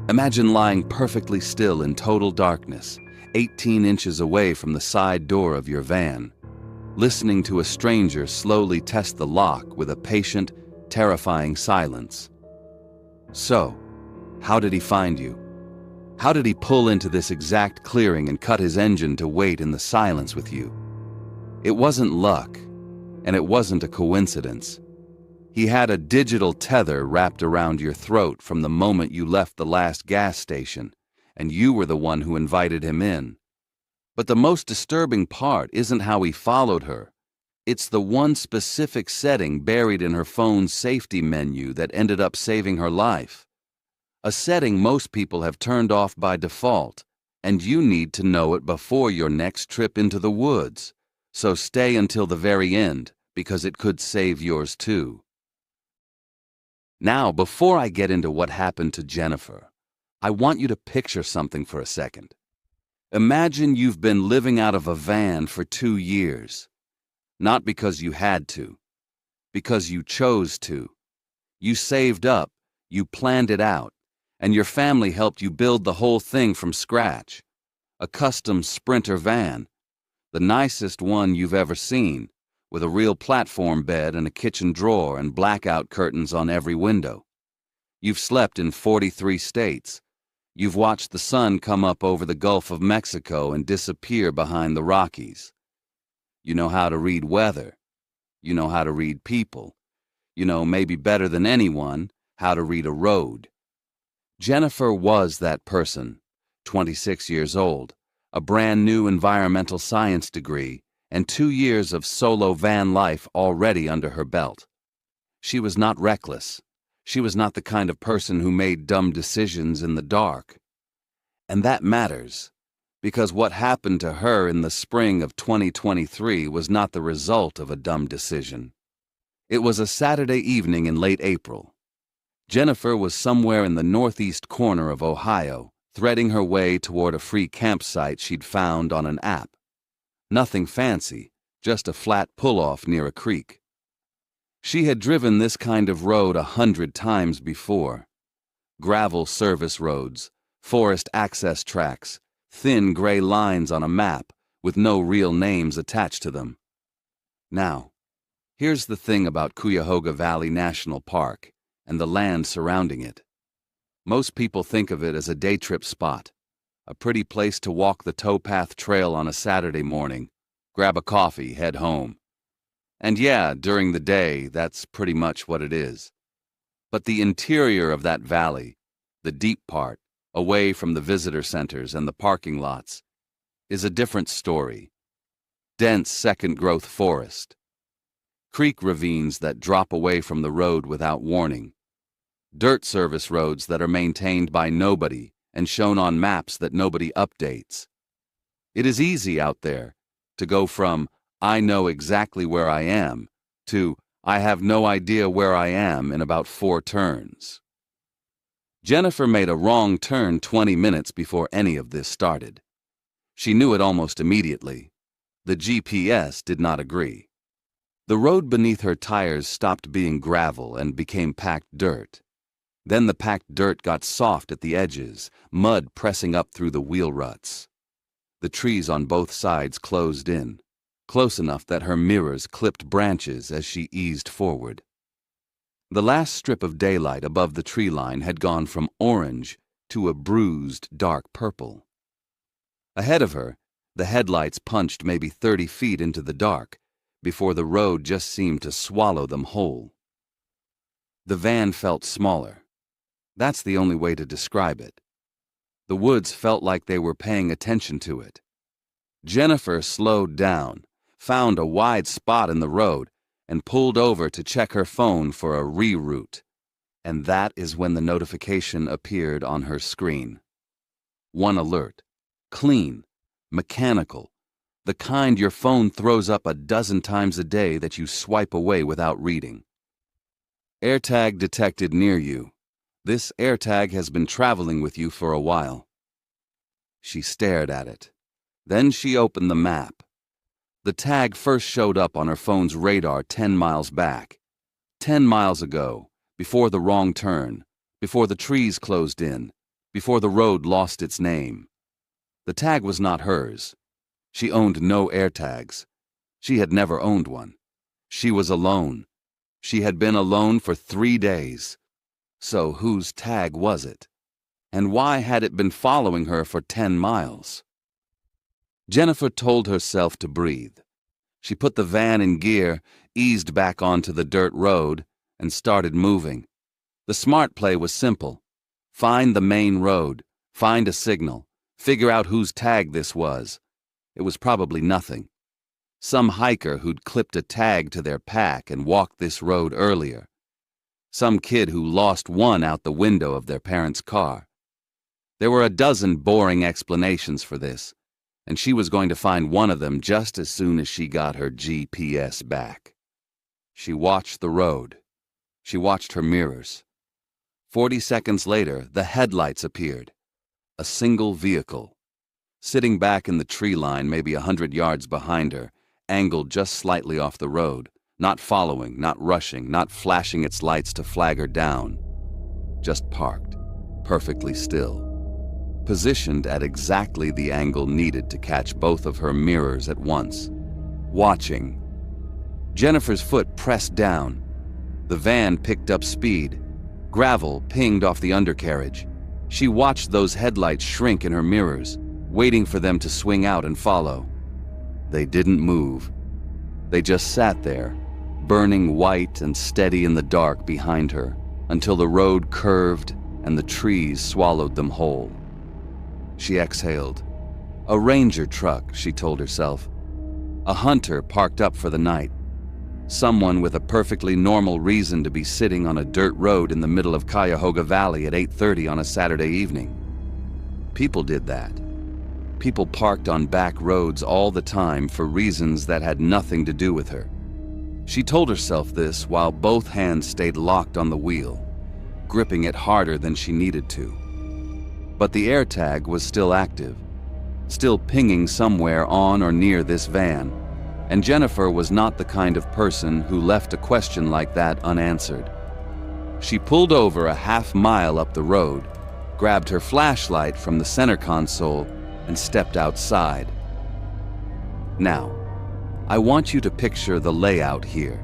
Imagine lying perfectly still in total darkness, 18 inches away from the side door of your van, listening to a stranger slowly test the lock with a patient, terrifying silence. So, how did he find you? How did he pull into this exact clearing and cut his engine to wait in the silence with you? It wasn't luck, and it wasn't a coincidence. He had a digital tether wrapped around your throat from the moment you left the last gas station, and you were the one who invited him in. But the most disturbing part isn't how he followed her. It's the one specific setting buried in her phone's safety menu that ended up saving her life. A setting most people have turned off by default, and you need to know it before your next trip into the woods. So stay until the very end, because it could save yours too. Now, before I get into what happened to Jennifer, I want you to picture something for a second. Imagine you've been living out of a van for 2 years. Not because you had to, because you chose to. You saved up, you planned it out, and your family helped you build the whole thing from scratch. A custom Sprinter van, the nicest one you've ever seen, with a real platform bed and a kitchen drawer and blackout curtains on every window. You've slept in 43 states. You've watched the sun come up over the Gulf of Mexico and disappear behind the Rockies. You know how to read weather. You know how to read people. You know, maybe better than anyone, how to read a road. Jennifer was that person, 26 years old, a brand new environmental science degree, and 2 years of solo van life already under her belt. She was not reckless. She was not the kind of person who made dumb decisions in the dark. And that matters, because what happened to her in the spring of 2023 was not the result of a dumb decision. It was a Saturday evening in late April. Jennifer was somewhere in the northeast corner of Ohio, threading her way toward a free campsite she'd found on an app. Nothing fancy, just a flat pull-off near a creek. She had driven this kind of road 100 times before. Gravel service roads, forest access tracks, thin gray lines on a map with no real names attached to them. Now, here's the thing about Cuyahoga Valley National Park and the land surrounding it. Most people think of it as a day trip spot, a pretty place to walk the towpath trail on a Saturday morning, grab a coffee, head home. And yeah, during the day, that's pretty much what it is. But the interior of that valley, the deep part, away from the visitor centers and the parking lots, is a different story. Dense second-growth forest. Creek ravines that drop away from the road without warning. Dirt service roads that are maintained by nobody and shown on maps that nobody updates. It is easy out there to go from, I know exactly where I am, to, I have no idea where I am in about 4 turns. Jennifer made a wrong turn 20 minutes before any of this started. She knew it almost immediately. The GPS did not agree. The road beneath her tires stopped being gravel and became packed dirt. Then the packed dirt got soft at the edges, mud pressing up through the wheel ruts. The trees on both sides closed in, close enough that her mirrors clipped branches as she eased forward. The last strip of daylight above the tree line had gone from orange to a bruised dark purple. Ahead of her, the headlights punched maybe 30 feet into the dark before the road just seemed to swallow them whole. The van felt smaller. That's the only way to describe it. The woods felt like they were paying attention to it. Jennifer slowed down, found a wide spot in the road, and pulled over to check her phone for a reroute. And that is when the notification appeared on her screen. One alert. Clean. Mechanical. The kind your phone throws up a dozen times a day that you swipe away without reading. AirTag detected near you. This AirTag has been traveling with you for a while. She stared at it. Then she opened the map. The tag first showed up on her phone's radar 10 miles back. 10 miles ago, before the wrong turn, before the trees closed in, before the road lost its name. The tag was not hers. She owned no AirTags. She had never owned one. She was alone. She had been alone for 3 days. So whose tag was it? And why had it been following her for 10 miles? Jennifer told herself to breathe. She put the van in gear, eased back onto the dirt road, and started moving. The smart play was simple. Find the main road, find a signal, figure out whose tag this was. It was probably nothing. Some hiker who'd clipped a tag to their pack and walked this road earlier. Some kid who lost one out the window of their parents' car. There were a dozen boring explanations for this, and she was going to find one of them just as soon as she got her GPS back. She watched the road. She watched her mirrors. 40 seconds later, the headlights appeared. A single vehicle. Sitting back in the tree line maybe 100 yards behind her, angled just slightly off the road, not following, not rushing, not flashing its lights to flag her down. Just parked, perfectly still. Positioned at exactly the angle needed to catch both of her mirrors at once. Watching. Jennifer's foot pressed down. The van picked up speed. Gravel pinged off the undercarriage. She watched those headlights shrink in her mirrors, waiting for them to swing out and follow. They didn't move. They just sat there, burning white and steady in the dark behind her, until the road curved and the trees swallowed them whole. She exhaled. A ranger truck, she told herself. A hunter parked up for the night. Someone with a perfectly normal reason to be sitting on a dirt road in the middle of Cuyahoga Valley at 8:30 on a Saturday evening. People did that. People parked on back roads all the time for reasons that had nothing to do with her. She told herself this while both hands stayed locked on the wheel, gripping it harder than she needed to. But the AirTag was still active, still pinging somewhere on or near this van, and Jennifer was not the kind of person who left a question like that unanswered. She pulled over a half-mile up the road, grabbed her flashlight from the center console, and stepped outside. Now, I want you to picture the layout here.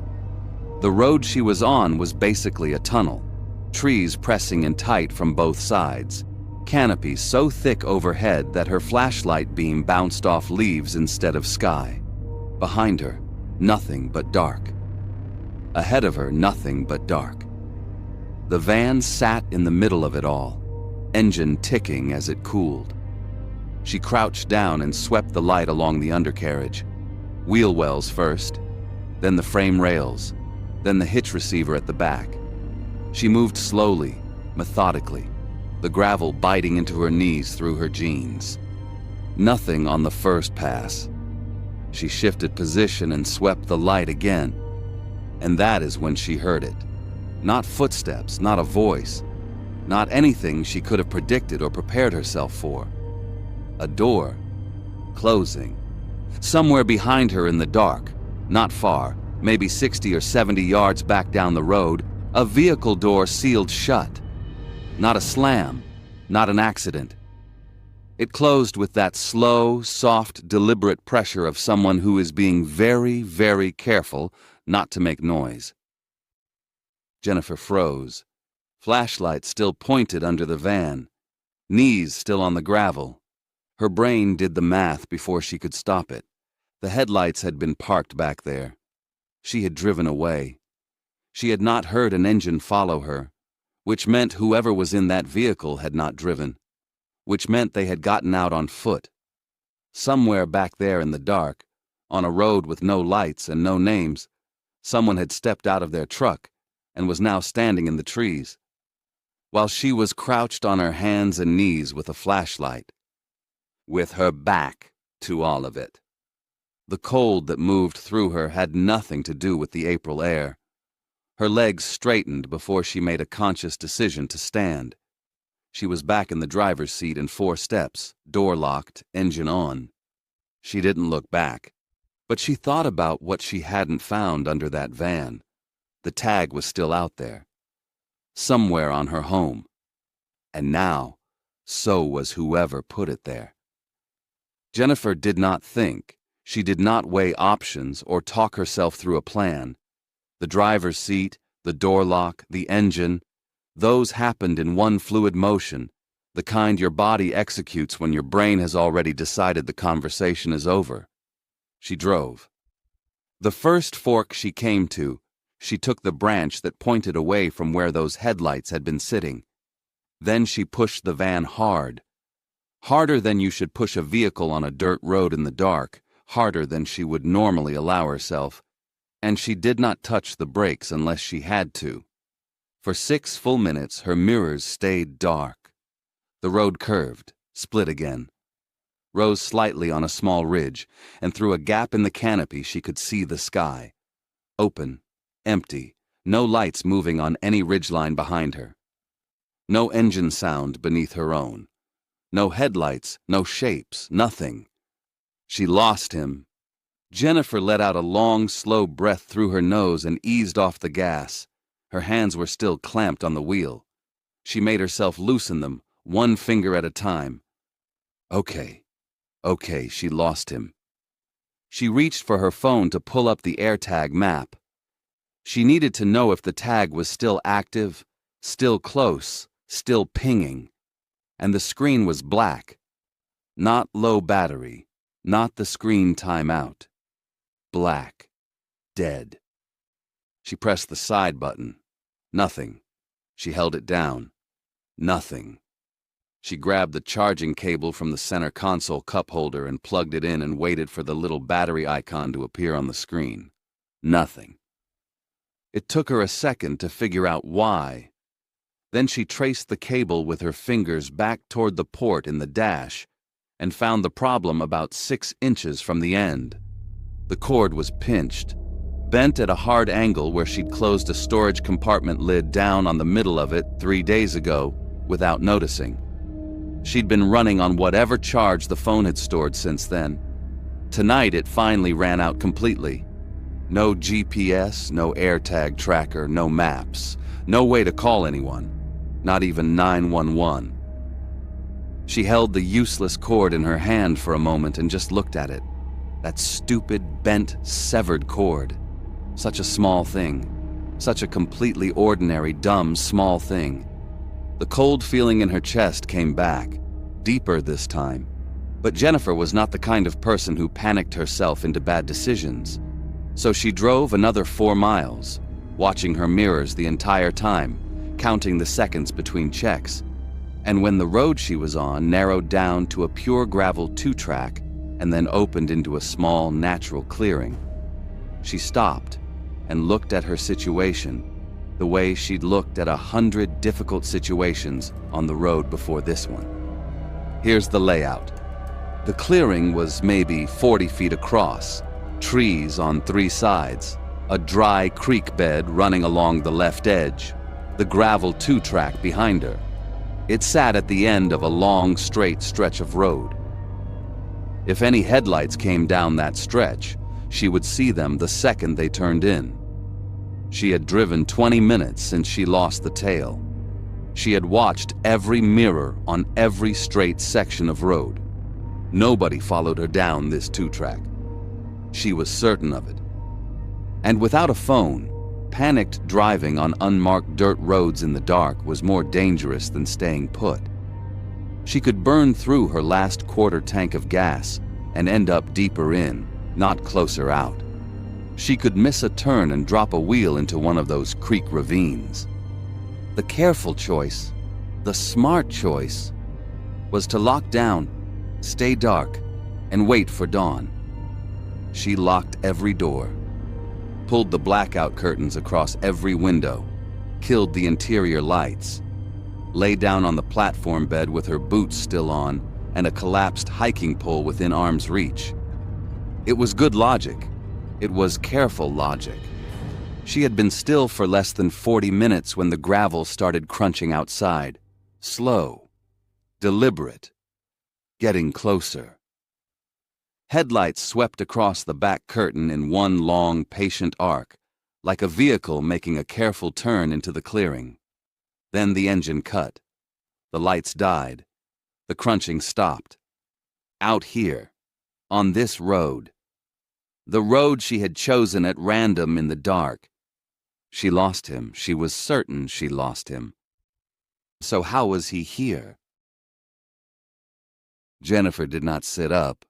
The road she was on was basically a tunnel, trees pressing in tight from both sides, canopies so thick overhead that her flashlight beam bounced off leaves instead of sky. Behind her, nothing but dark. Ahead of her, nothing but dark. The van sat in the middle of it all, engine ticking as it cooled. She crouched down and swept the light along the undercarriage. Wheel wells first, then the frame rails, then the hitch receiver at the back. She moved slowly, methodically, the gravel biting into her knees through her jeans. Nothing on the first pass. She shifted position and swept the light again. And that is when she heard it. Not footsteps, not a voice, not anything she could have predicted or prepared herself for. A door, closing. Somewhere behind her in the dark, not far, maybe 60 or 70 yards back down the road, a vehicle door sealed shut. Not a slam, not an accident. It closed with that slow, soft, deliberate pressure of someone who is being very, very careful not to make noise. Jennifer froze. Flashlight still pointed under the van, knees still on the gravel. Her brain did the math before she could stop it. The headlights had been parked back there. She had driven away. She had not heard an engine follow her, which meant whoever was in that vehicle had not driven, which meant they had gotten out on foot. Somewhere back there in the dark, on a road with no lights and no names, someone had stepped out of their truck and was now standing in the trees, while she was crouched on her hands and knees with a flashlight, with her back to all of it. The cold that moved through her had nothing to do with the April air. Her legs straightened before she made a conscious decision to stand. She was back in the driver's seat in 4 steps, door locked, engine on. She didn't look back, but she thought about what she hadn't found under that van. The tag was still out there, somewhere on her home. And now, So was whoever put it there. Jennifer did not think. She did not weigh options or talk herself through a plan. The driver's seat, the door lock, the engine, those happened in one fluid motion, the kind your body executes when your brain has already decided the conversation is over. She drove. The first fork she came to, she took the branch that pointed away from where those headlights had been sitting. Then she pushed the van hard. Harder than you should push a vehicle on a dirt road in the dark, harder than she would normally allow herself, and she did not touch the brakes unless she had to. For 6 full minutes her mirrors stayed dark. The road curved, split again, rose slightly on a small ridge, and through a gap in the canopy she could see the sky. Open, empty, no lights moving on any ridgeline behind her. No engine sound beneath her own. No headlights, no shapes, nothing. She lost him. Jennifer let out a long, slow breath through her nose and eased off the gas. Her hands were still clamped on the wheel. She made herself loosen them, one finger at a time. Okay, she lost him. She reached for her phone to pull up the AirTag map. She needed to know if the tag was still active, still close, still pinging. And the screen was black. Not low battery, not the screen timeout. Black. Dead. She pressed the side button. Nothing. She held it down. Nothing. She grabbed the charging cable from the center console cup holder and plugged it in and waited for the little battery icon to appear on the screen. Nothing. It took her a second to figure out why. Then she traced the cable with her fingers back toward the port in the dash and found the problem about 6 inches from the end. The cord was pinched, bent at a hard angle where she'd closed a storage compartment lid down on the middle of it 3 days ago without noticing. She'd been running on whatever charge the phone had stored since then. Tonight it finally ran out completely. No GPS, no AirTag tracker, no maps, no way to call anyone. Not even 911. She held the useless cord in her hand for a moment and just looked at it. That stupid, bent, severed cord. Such a small thing. Such a completely ordinary, dumb, small thing. The cold feeling in her chest came back, deeper this time. But Jennifer was not the kind of person who panicked herself into bad decisions. So she drove another 4 miles, watching her mirrors the entire time, counting the seconds between checks, and when the road she was on narrowed down to a pure gravel 2-track and then opened into a small natural clearing, she stopped and looked at her situation the way she'd looked at 100 difficult situations on the road before this one. Here's the layout. The clearing was maybe 40 feet across, trees on 3 sides, a dry creek bed running along the left edge, the gravel 2-track behind her. It sat at the end of a long, straight stretch of road. If any headlights came down that stretch, she would see them the second they turned in. She had driven 20 minutes since she lost the tail. She had watched every mirror on every straight section of road. Nobody followed her down this 2-track. She was certain of it. And without a phone, panicked driving on unmarked dirt roads in the dark was more dangerous than staying put. She could burn through her last quarter tank of gas and end up deeper in, not closer out. She could miss a turn and drop a wheel into one of those creek ravines. The careful choice, the smart choice, was to lock down, stay dark, and wait for dawn. She locked every door, pulled the blackout curtains across every window, killed the interior lights, lay down on the platform bed with her boots still on and a collapsed hiking pole within arm's reach. It was good logic. It was careful logic. She had been still for less than 40 minutes when the gravel started crunching outside. Slow, deliberate, getting closer. Headlights swept across the back curtain in one long, patient arc, like a vehicle making a careful turn into the clearing. Then the engine cut. The lights died, The crunching stopped. Out here, on this road. The road she had chosen at random in the dark. She lost him. She was certain she lost him. So how was he here? Jennifer did not sit up.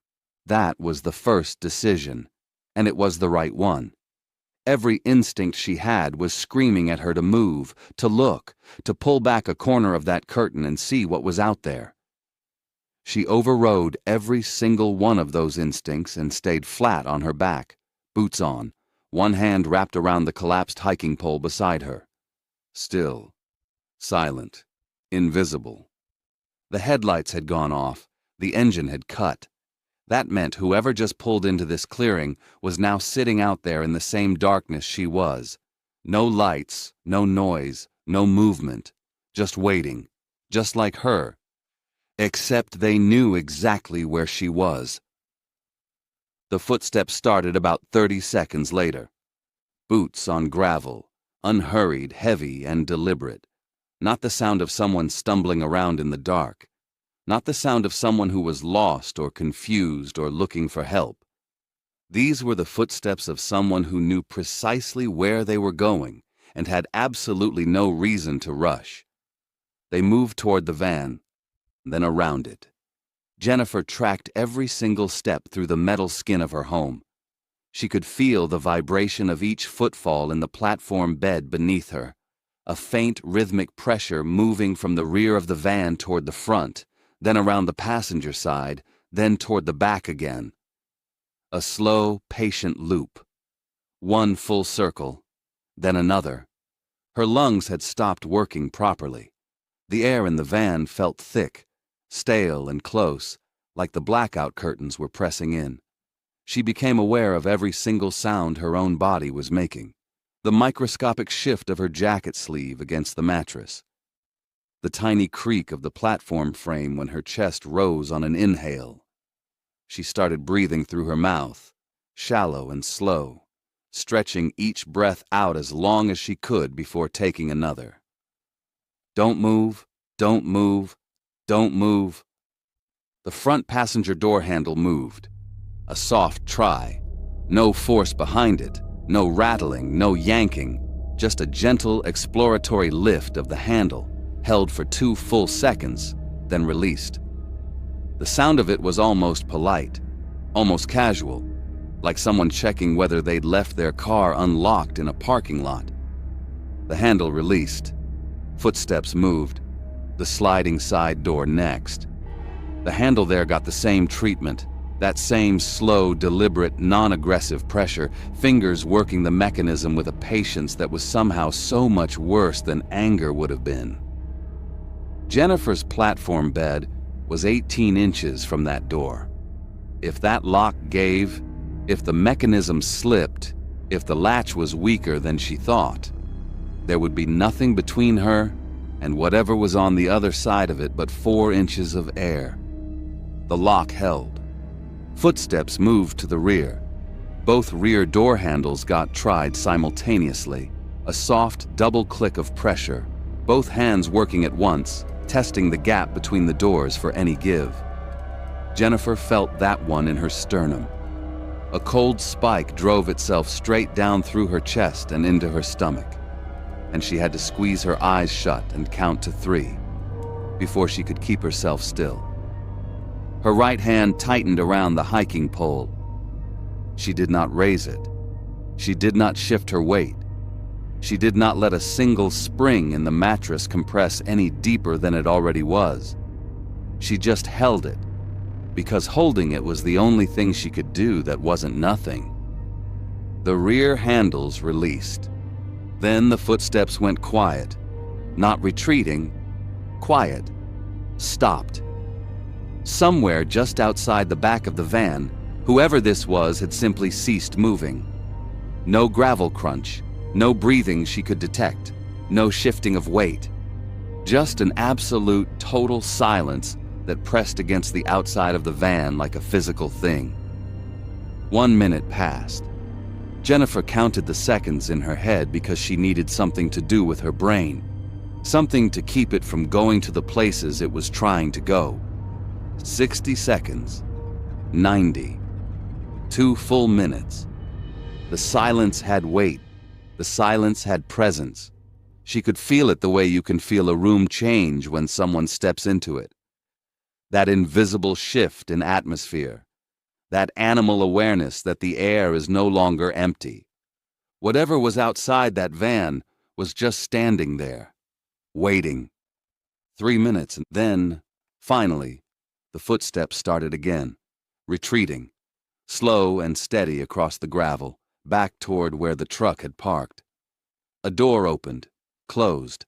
That was the first decision, and it was the right one. Every instinct she had was screaming at her to move, to look, to pull back a corner of that curtain and see what was out there. She overrode every single one of those instincts and stayed flat on her back, boots on, one hand wrapped around the collapsed hiking pole beside her. Still, silent, invisible. The headlights had gone off, the engine had cut. That meant whoever just pulled into this clearing was now sitting out there in the same darkness she was. No lights, no noise, no movement, just waiting, just like her. Except they knew exactly where she was. The footsteps started about 30 seconds later. Boots on gravel, unhurried, heavy, and deliberate. Not the sound of someone stumbling around in the dark. Not the sound of someone who was lost or confused or looking for help. These were the footsteps of someone who knew precisely where they were going and had absolutely no reason to rush. They moved toward the van, then around it. Jennifer tracked every single step through the metal skin of her home. She could feel the vibration of each footfall in the platform bed beneath her, a faint rhythmic pressure moving from the rear of the van toward the front, then around the passenger side, then toward the back again. A slow, patient loop. One full circle, then another. Her lungs had stopped working properly. The air in the van felt thick, stale and close, like the blackout curtains were pressing in. She became aware of every single sound her own body was making. The microscopic shift of her jacket sleeve against the mattress. The tiny creak of the platform frame when her chest rose on an inhale. She started breathing through her mouth, shallow and slow, stretching each breath out as long as she could before taking another. Don't move, don't move, don't move. The front passenger door handle moved. A soft try. No force behind it, no rattling, no yanking, just a gentle exploratory lift of the handle, held for 2 full seconds, then released. The sound of it was almost polite, almost casual, like someone checking whether they'd left their car unlocked in a parking lot. The handle released. Footsteps moved. The sliding side door next. The handle there got the same treatment, that same slow, deliberate, non-aggressive pressure, fingers working the mechanism with a patience that was somehow so much worse than anger would have been. Jennifer's platform bed was 18 inches from that door. If that lock gave, if the mechanism slipped, if the latch was weaker than she thought, there would be nothing between her and whatever was on the other side of it but 4 inches of air. The lock held. Footsteps moved to the rear. Both rear door handles got tried simultaneously, a soft double click of pressure, both hands working at once, testing the gap between the doors for any give. Jennifer felt that one in her sternum. A cold spike drove itself straight down through her chest and into her stomach, and she had to squeeze her eyes shut and count to 3 before she could keep herself still. Her right hand tightened around the hiking pole. She did not raise it. She did not shift her weight. She did not let a single spring in the mattress compress any deeper than it already was. She just held it, because holding it was the only thing she could do that wasn't nothing. The rear handles released. Then the footsteps went quiet, not retreating, quiet, stopped. Somewhere just outside the back of the van, whoever this was had simply ceased moving. No gravel crunch, no breathing she could detect, no shifting of weight. Just an absolute, total silence that pressed against the outside of the van like a physical thing. 1 minute passed. Jennifer counted the seconds in her head because she needed something to do with her brain, something to keep it from going to the places it was trying to go. 60 seconds. 90. 2 full minutes. The silence had weight. The silence had presence. She could feel it the way you can feel a room change when someone steps into it. That invisible shift in atmosphere. That animal awareness that the air is no longer empty. Whatever was outside that van was just standing there, waiting. 3 minutes, and then, finally, the footsteps started again, retreating, slow and steady across the gravel, back toward where the truck had parked. A door opened, closed.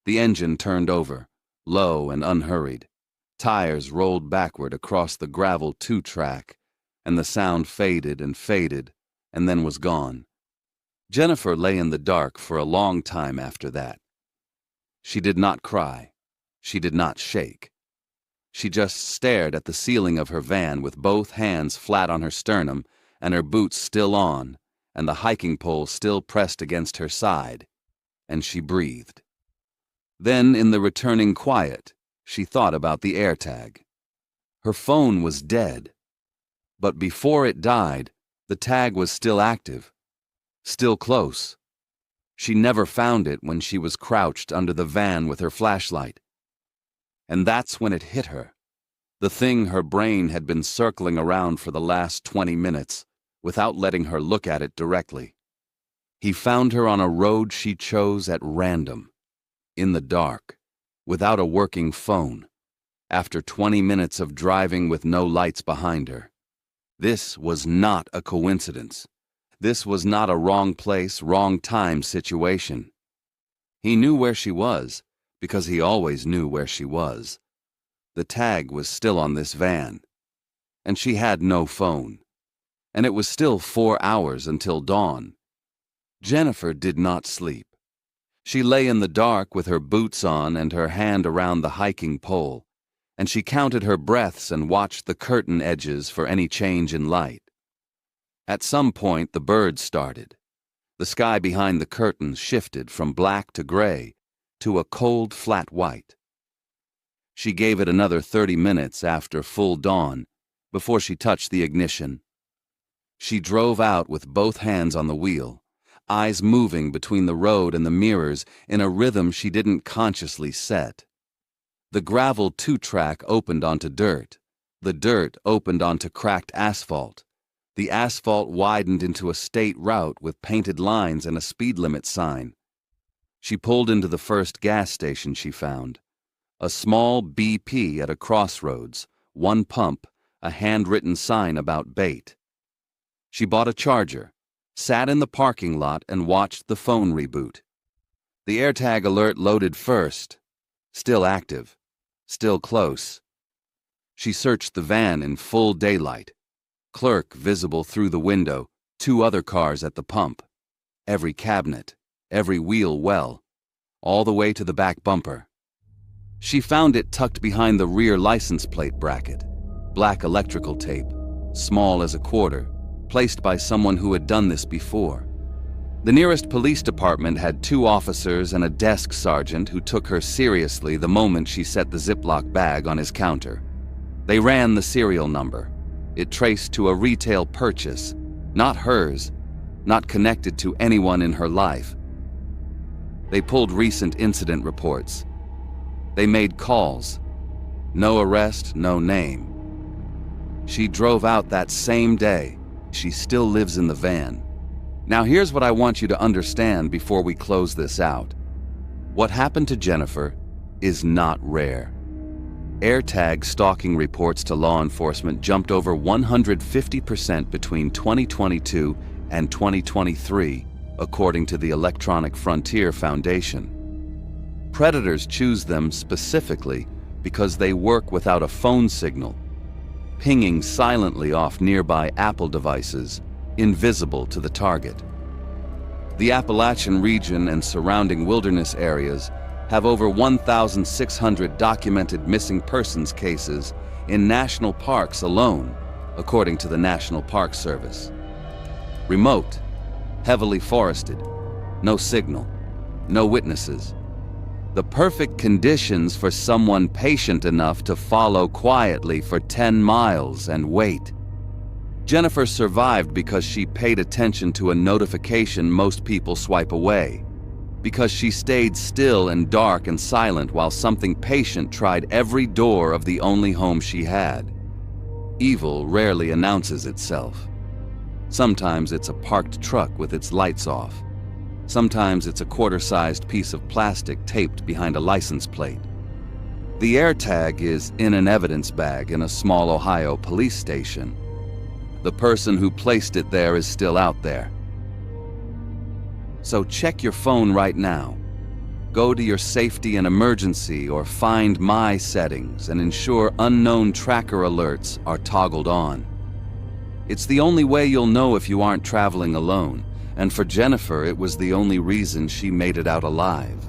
The engine turned over, low and unhurried. Tires rolled backward across the gravel 2-track, and the sound faded and then was gone. Jennifer lay in the dark for a long time after that. She did not cry. She did not shake. She just stared at the ceiling of her van with both hands flat on her sternum and her boots still on and the hiking pole still pressed against her side, and she breathed. Then, in the returning quiet, she thought about the AirTag. Her phone was dead, but before it died, the tag was still active, still close. She never found it when she was crouched under the van with her flashlight. And that's when it hit her, the thing her brain had been circling around for the last 20 minutes, without letting her look at it directly. He found her on a road she chose at random, in the dark, without a working phone, after 20 minutes of driving with no lights behind her. This was not a coincidence. This was not a wrong place, wrong time situation. He knew where she was, because he always knew where she was. The tag was still on this van, and she had no phone, and it was still 4 hours until dawn. Jennifer did not sleep. She lay in the dark with her boots on and her hand around the hiking pole, and she counted her breaths and watched the curtain edges for any change in light. At some point, the birds started. The sky behind the curtains shifted from black to gray to a cold, flat white. She gave it another 30 minutes after full dawn before she touched the ignition. She drove out with both hands on the wheel, eyes moving between the road and the mirrors in a rhythm she didn't consciously set. The gravel 2-track opened onto dirt. The dirt opened onto cracked asphalt. The asphalt widened into a state route with painted lines and a speed limit sign. She pulled into the first gas station she found. A small BP at a crossroads, 1 pump, a handwritten sign about bait. She bought a charger, sat in the parking lot and watched the phone reboot. The AirTag alert loaded first, still active, still close. She searched the van in full daylight. Clerk visible through the window, 2 other cars at the pump. Every cabinet, every wheel well, all the way to the back bumper. She found it tucked behind the rear license plate bracket. Black electrical tape, small as a quarter, placed by someone who had done this before. The nearest police department had 2 officers and a desk sergeant who took her seriously the moment she set the Ziploc bag on his counter. They ran the serial number. It traced to a retail purchase, not hers, not connected to anyone in her life. They pulled recent incident reports. They made calls. No arrest, no name. She drove out that same day. She still lives in the van. Now here's what I want you to understand before we close this out. What happened to Jennifer is not rare. AirTag stalking reports to law enforcement jumped over 150% between 2022 and 2023, according to the Electronic Frontier Foundation. Predators choose them specifically because they work without a phone signal, pinging silently off nearby Apple devices, invisible to the target. The Appalachian region and surrounding wilderness areas have over 1,600 documented missing persons cases in national parks alone, according to the National Park Service. Remote, heavily forested, no signal, no witnesses. The perfect conditions for someone patient enough to follow quietly for 10 miles and wait. Jennifer survived because she paid attention to a notification most people swipe away, because she stayed still and dark and silent while something patient tried every door of the only home she had. Evil rarely announces itself. Sometimes it's a parked truck with its lights off. Sometimes it's a quarter-sized piece of plastic taped behind a license plate. The AirTag is in an evidence bag in a small Ohio police station. The person who placed it there is still out there. So check your phone right now. Go to your safety and emergency or Find My settings and ensure unknown tracker alerts are toggled on. It's the only way you'll know if you aren't traveling alone, and for Jennifer, it was the only reason she made it out alive.